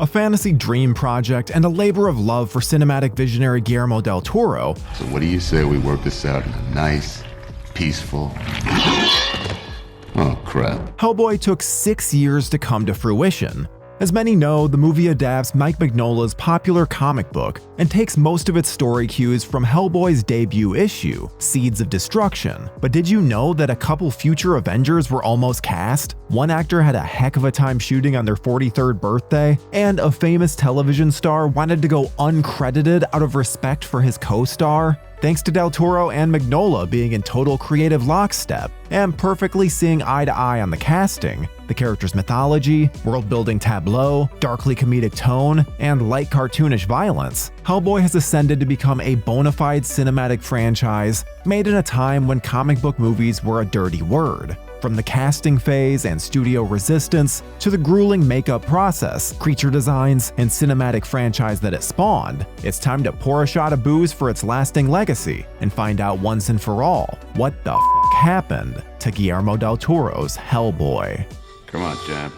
A fantasy dream project and a labor of love for cinematic visionary Guillermo del Toro. So what do you say we work this out in a nice, peaceful... Oh, crap. Hellboy took 6 years to come to fruition. As many know, the movie adapts Mike Mignola's popular comic book and takes most of its story cues from Hellboy's debut issue, Seeds of Destruction. But did you know that a couple future Avengers were almost cast? One actor had a heck of a time shooting on their 43rd birthday, and a famous television star wanted to go uncredited out of respect for his co-star? Thanks to Del Toro and Mignola being in total creative lockstep and perfectly seeing eye to eye on the casting, the character's mythology, world-building tableau, darkly comedic tone, and light cartoonish violence, Hellboy has ascended to become a bona fide cinematic franchise made in a time when comic book movies were a dirty word. From the casting phase and studio resistance to the grueling makeup process, creature designs, and cinematic franchise that it spawned, it's time to pour a shot of booze for its lasting legacy and find out once and for all what the fuck happened to Guillermo del Toro's Hellboy. Come on, champ.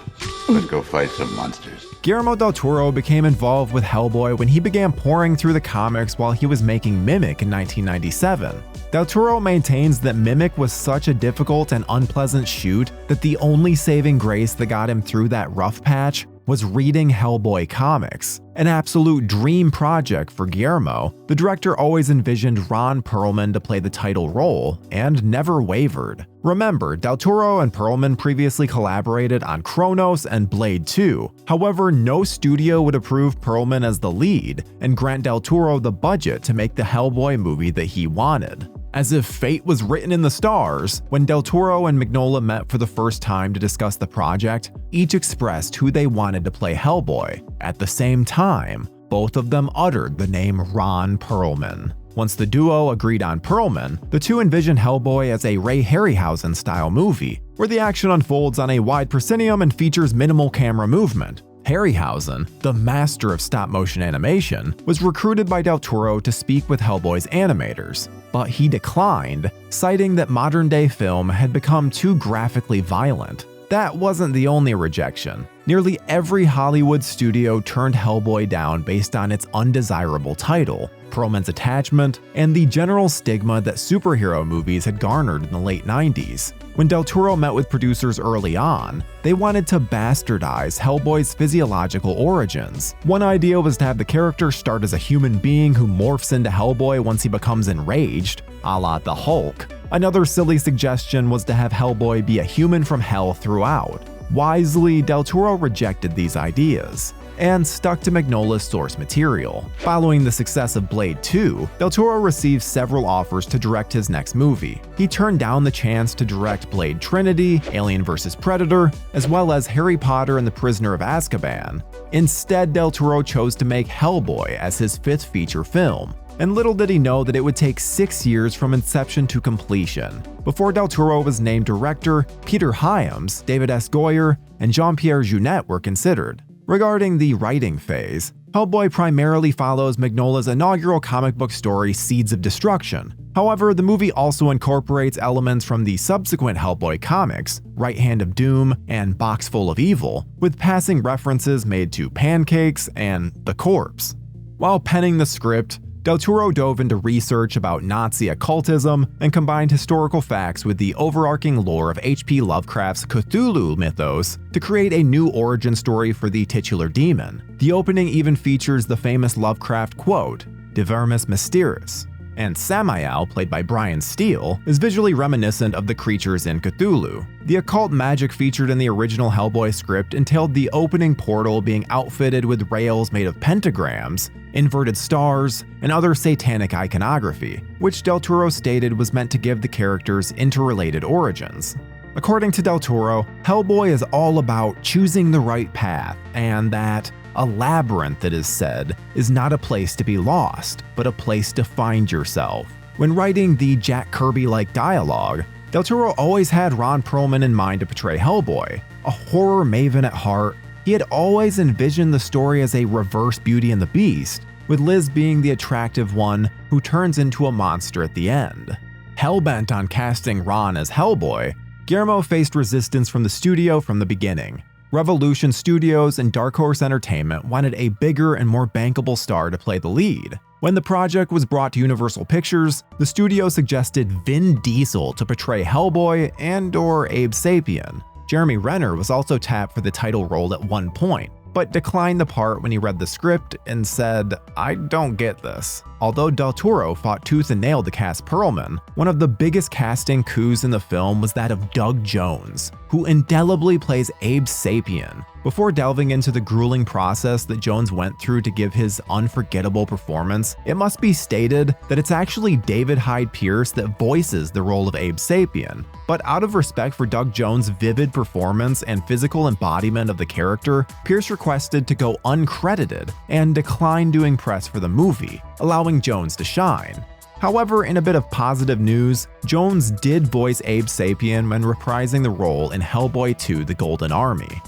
Let's go fight some monsters. Guillermo del Toro became involved with Hellboy when he began pouring through the comics while he was making Mimic in 1997. Del Toro maintains that Mimic was such a difficult and unpleasant shoot that the only saving grace that got him through that rough patch was reading Hellboy comics. An absolute dream project for Guillermo, the director always envisioned Ron Perlman to play the title role and never wavered. Remember, Del Toro and Perlman previously collaborated on Kronos and Blade 2. However, no studio would approve Perlman as the lead and grant Del Toro the budget to make the Hellboy movie that he wanted. As if fate was written in the stars, when Del Toro and Mignola met for the first time to discuss the project, each expressed who they wanted to play Hellboy. At the same time, both of them uttered the name Ron Perlman. Once the duo agreed on Perlman, the two envisioned Hellboy as a Ray Harryhausen-style movie, where the action unfolds on a wide proscenium and features minimal camera movement. Harryhausen, the master of stop-motion animation, was recruited by Del Toro to speak with Hellboy's animators, but he declined, citing that modern-day film had become too graphically violent. That wasn't the only rejection. Nearly every Hollywood studio turned Hellboy down based on its undesirable title, Perlman's attachment, and the general stigma that superhero movies had garnered in the late 90s. When Del Toro met with producers early on, they wanted to bastardize Hellboy's physiological origins. One idea was to have the character start as a human being who morphs into Hellboy once he becomes enraged, a la the Hulk. Another silly suggestion was to have Hellboy be a human from hell throughout. Wisely, Del Toro rejected these ideas and stuck to Mignola's source material. Following the success of Blade 2, Del Toro received several offers to direct his next movie. He turned down the chance to direct Blade Trinity, Alien vs. Predator, as well as Harry Potter and the Prisoner of Azkaban. Instead, Del Toro chose to make Hellboy as his fifth feature film. And little did he know that it would take 6 years from inception to completion. Before Del Toro was named director, Peter Hyams, David S. Goyer, and Jean-Pierre Jeunet were considered. Regarding the writing phase, Hellboy primarily follows Mignola's inaugural comic book story, Seeds of Destruction. However, the movie also incorporates elements from the subsequent Hellboy comics, Right Hand of Doom and Box Full of Evil, with passing references made to pancakes and the corpse. While penning the script, Del Toro dove into research about Nazi occultism and combined historical facts with the overarching lore of H.P. Lovecraft's Cthulhu mythos to create a new origin story for the titular demon. The opening even features the famous Lovecraft quote, "De vermis mysteris," and Samael, played by Brian Steele, is visually reminiscent of the creatures in Cthulhu. The occult magic featured in the original Hellboy script entailed the opening portal being outfitted with rails made of pentagrams, inverted stars, and other satanic iconography, which Del Toro stated was meant to give the characters interrelated origins. According to Del Toro, Hellboy is all about choosing the right path, and that a labyrinth, it is said, is not a place to be lost, but a place to find yourself. When writing the Jack Kirby-like dialogue, Del Toro always had Ron Perlman in mind to portray Hellboy. A horror maven at heart, he had always envisioned the story as a reverse Beauty and the Beast, with Liz being the attractive one who turns into a monster at the end. Hellbent on casting Ron as Hellboy, Guillermo faced resistance from the studio from the beginning. Revolution Studios and Dark Horse Entertainment wanted a bigger and more bankable star to play the lead. When the project was brought to Universal Pictures, the studio suggested Vin Diesel to portray Hellboy and/or Abe Sapien. Jeremy Renner was also tapped for the title role at one point, but declined the part when he read the script and said, "I don't get this." Although Del Toro fought tooth and nail to cast Perlman, one of the biggest casting coups in the film was that of Doug Jones, who indelibly plays Abe Sapien. Before delving into the grueling process that Jones went through to give his unforgettable performance, it must be stated that it's actually David Hyde Pierce that voices the role of Abe Sapien. But out of respect for Doug Jones' vivid performance and physical embodiment of the character, Pierce requested to go uncredited and declined doing press for the movie, allowing Jones to shine. However, in a bit of positive news, Jones did voice Abe Sapien when reprising the role in Hellboy 2: The Golden Army.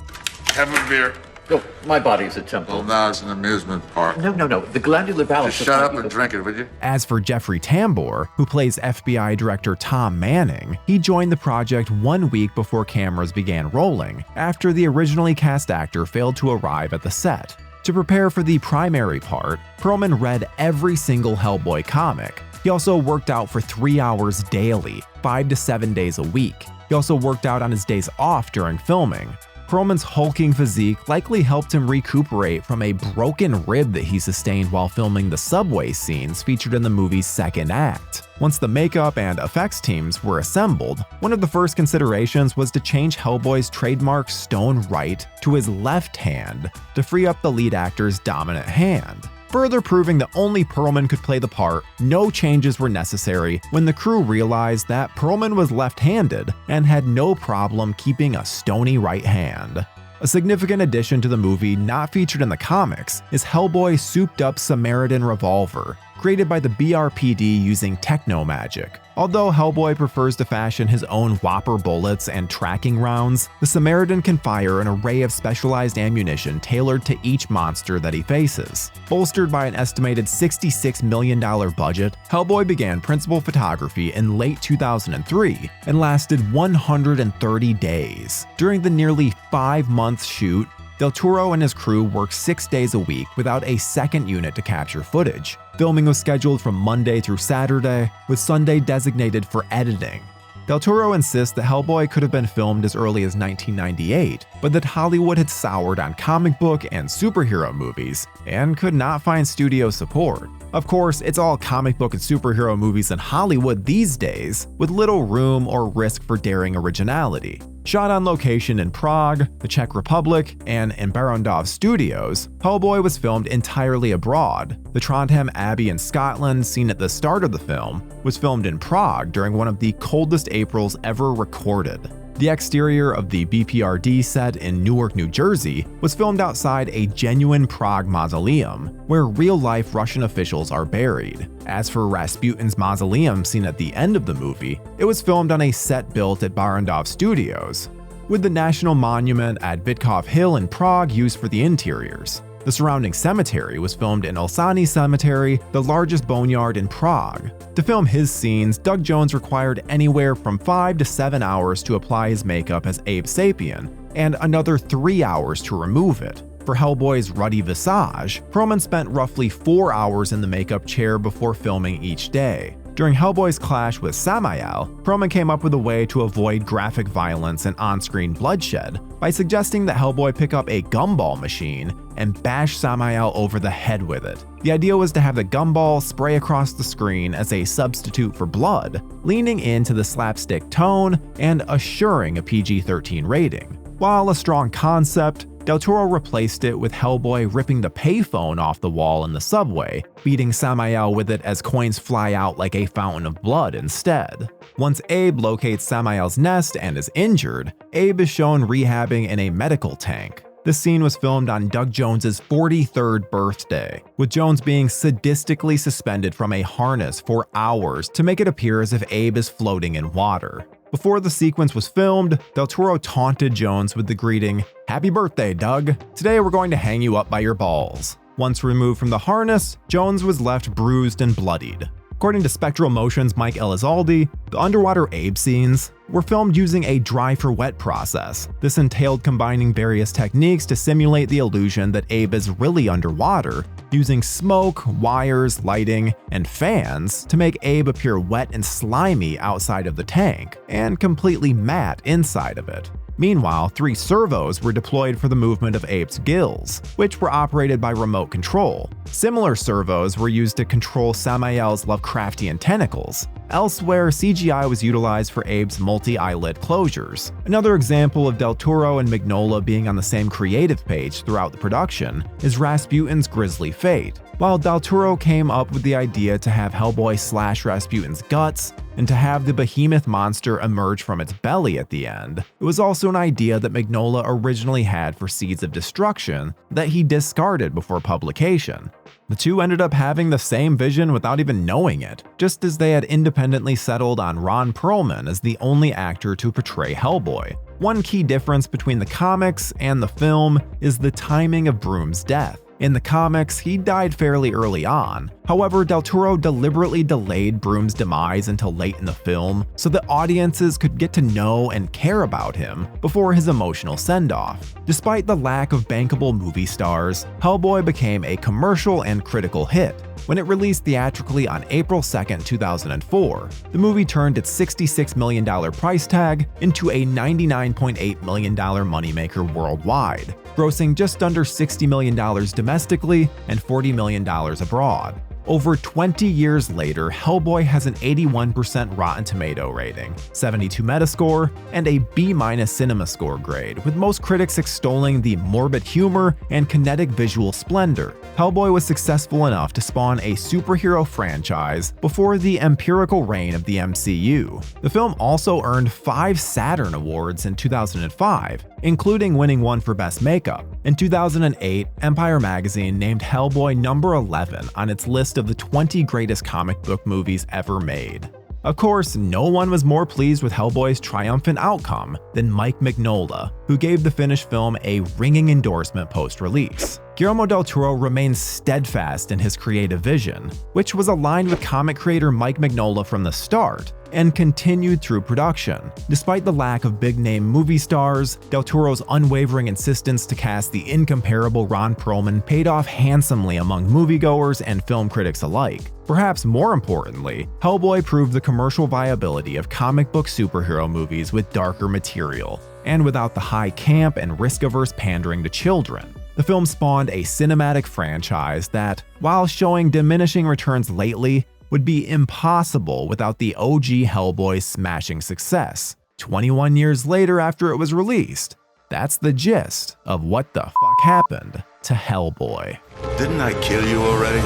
Have a beer. No, my body's a temple. Well, now it's an amusement park. No. The glandular balance. Just shut up and drink it, would you? As for Jeffrey Tambor, who plays FBI Director Tom Manning, he joined the project 1 week before cameras began rolling, after the originally cast actor failed to arrive at the set. To prepare for the primary part, Perlman read every single Hellboy comic. He also worked out for 3 hours daily, 5 to 7 days a week. He also worked out on his days off during filming. Perlman's hulking physique likely helped him recuperate from a broken rib that he sustained while filming the subway scenes featured in the movie's second act. Once the makeup and effects teams were assembled, one of the first considerations was to change Hellboy's trademark stone right to his left hand to free up the lead actor's dominant hand. Further proving that only Perlman could play the part, no changes were necessary when the crew realized that Perlman was left-handed and had no problem keeping a stony right hand. A significant addition to the movie not featured in the comics is Hellboy's souped-up Samaritan revolver, created by the BRPD using techno magic. Although Hellboy prefers to fashion his own Whopper bullets and tracking rounds, the Samaritan can fire an array of specialized ammunition tailored to each monster that he faces. Bolstered by an estimated $66 million budget, Hellboy began principal photography in late 2003 and lasted 130 days. During the nearly 5-month shoot, Del Toro and his crew worked 6 days a week without a second unit to capture footage. Filming was scheduled from Monday through Saturday, with Sunday designated for editing. Del Toro insists that Hellboy could have been filmed as early as 1998, but that Hollywood had soured on comic book and superhero movies and could not find studio support. Of course, it's all comic book and superhero movies in Hollywood these days, with little room or risk for daring originality. Shot on location in Prague, the Czech Republic, and in Barrandov Studios, Hellboy was filmed entirely abroad. The Trondheim Abbey in Scotland, seen at the start of the film, was filmed in Prague during one of the coldest Aprils ever recorded. The exterior of the BPRD set in Newark, New Jersey, was filmed outside a genuine Prague mausoleum, where real-life Russian officials are buried. As for Rasputin's mausoleum seen at the end of the movie, it was filmed on a set built at Barrandov Studios, with the National Monument at Vitkov Hill in Prague used for the interiors. The surrounding cemetery was filmed in Olszany Cemetery, the largest boneyard in Prague. To film his scenes, Doug Jones required anywhere from 5 to 7 hours to apply his makeup as Abe Sapien, and another 3 hours to remove it. For Hellboy's ruddy visage, Perlman spent roughly 4 hours in the makeup chair before filming each day. During Hellboy's clash with Samael, Perlman came up with a way to avoid graphic violence and on-screen bloodshed by suggesting that Hellboy pick up a gumball machine and bash Samael over the head with it. The idea was to have the gumball spray across the screen as a substitute for blood, leaning into the slapstick tone and assuring a PG-13 rating. While a strong concept, Del Toro replaced it with Hellboy ripping the payphone off the wall in the subway, beating Samael with it as coins fly out like a fountain of blood instead. Once Abe locates Samael's nest and is injured, Abe is shown rehabbing in a medical tank. This scene was filmed on Doug Jones's 43rd birthday, with Jones being sadistically suspended from a harness for hours to make it appear as if Abe is floating in water. Before the sequence was filmed, Del Toro taunted Jones with the greeting, "Happy birthday, Doug. Today we're going to hang you up by your balls." Once removed from the harness, Jones was left bruised and bloodied. According to Spectral Motion's Mike Elizalde, the underwater Abe scenes were filmed using a dry-for-wet process. This entailed combining various techniques to simulate the illusion that Abe is really underwater, using smoke, wires, lighting, and fans to make Abe appear wet and slimy outside of the tank, and completely matte inside of it. Meanwhile, 3 servos were deployed for the movement of Abe's gills, which were operated by remote control. Similar servos were used to control Samael's Lovecraftian tentacles. Elsewhere, CGI was utilized for Abe's multi-eyelid closures. Another example of Del Toro and Mignola being on the same creative page throughout the production is Rasputin's grisly fate. While Del Toro came up with the idea to have Hellboy slash Rasputin's guts and to have the behemoth monster emerge from its belly at the end, it was also an idea that Mignola originally had for Seeds of Destruction that he discarded before publication. The two ended up having the same vision without even knowing it, just as they had independently settled on Ron Perlman as the only actor to portray Hellboy. One key difference between the comics and the film is the timing of Broom's death. In the comics, he died fairly early on. However, Del Toro deliberately delayed Broom's demise until late in the film so that audiences could get to know and care about him before his emotional send-off. Despite the lack of bankable movie stars, Hellboy became a commercial and critical hit. When it released theatrically on April 2, 2004, the movie turned its $66 million price tag into a $99.8 million moneymaker worldwide, grossing just under $60 million domestically and $40 million abroad. Over 20 years later, Hellboy has an 81% Rotten Tomato rating, 72 Metascore, and a B- CinemaScore grade, with most critics extolling the morbid humor and kinetic visual splendor. Hellboy was successful enough to spawn a superhero franchise before the empirical reign of the MCU. The film also earned 5 Saturn Awards in 2005, including winning one for Best Makeup. In 2008, Empire magazine named Hellboy number 11 on its list of the 20 greatest comic book movies ever made. Of course, no one was more pleased with Hellboy's triumphant outcome than Mike Mignola, who gave the finished film a ringing endorsement post-release. Guillermo del Toro remains steadfast in his creative vision, which was aligned with comic creator Mike Mignola from the start, and continued through production. Despite the lack of big-name movie stars, Del Toro's unwavering insistence to cast the incomparable Ron Perlman paid off handsomely among moviegoers and film critics alike. Perhaps more importantly, Hellboy proved the commercial viability of comic book superhero movies with darker material, and without the high camp and risk-averse pandering to children. The film spawned a cinematic franchise that, while showing diminishing returns lately, would be impossible without the OG Hellboy's smashing success. 21 years later after it was released, that's the gist of what the fuck happened to Hellboy. Didn't I kill you already?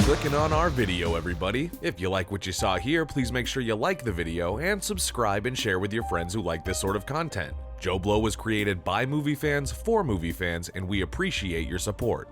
Clicking on our video, everybody. If you like what you saw here, please make sure you like the video and subscribe and share with your friends who like this sort of content. JoBlo was created by movie fans for movie fans, and we appreciate your support.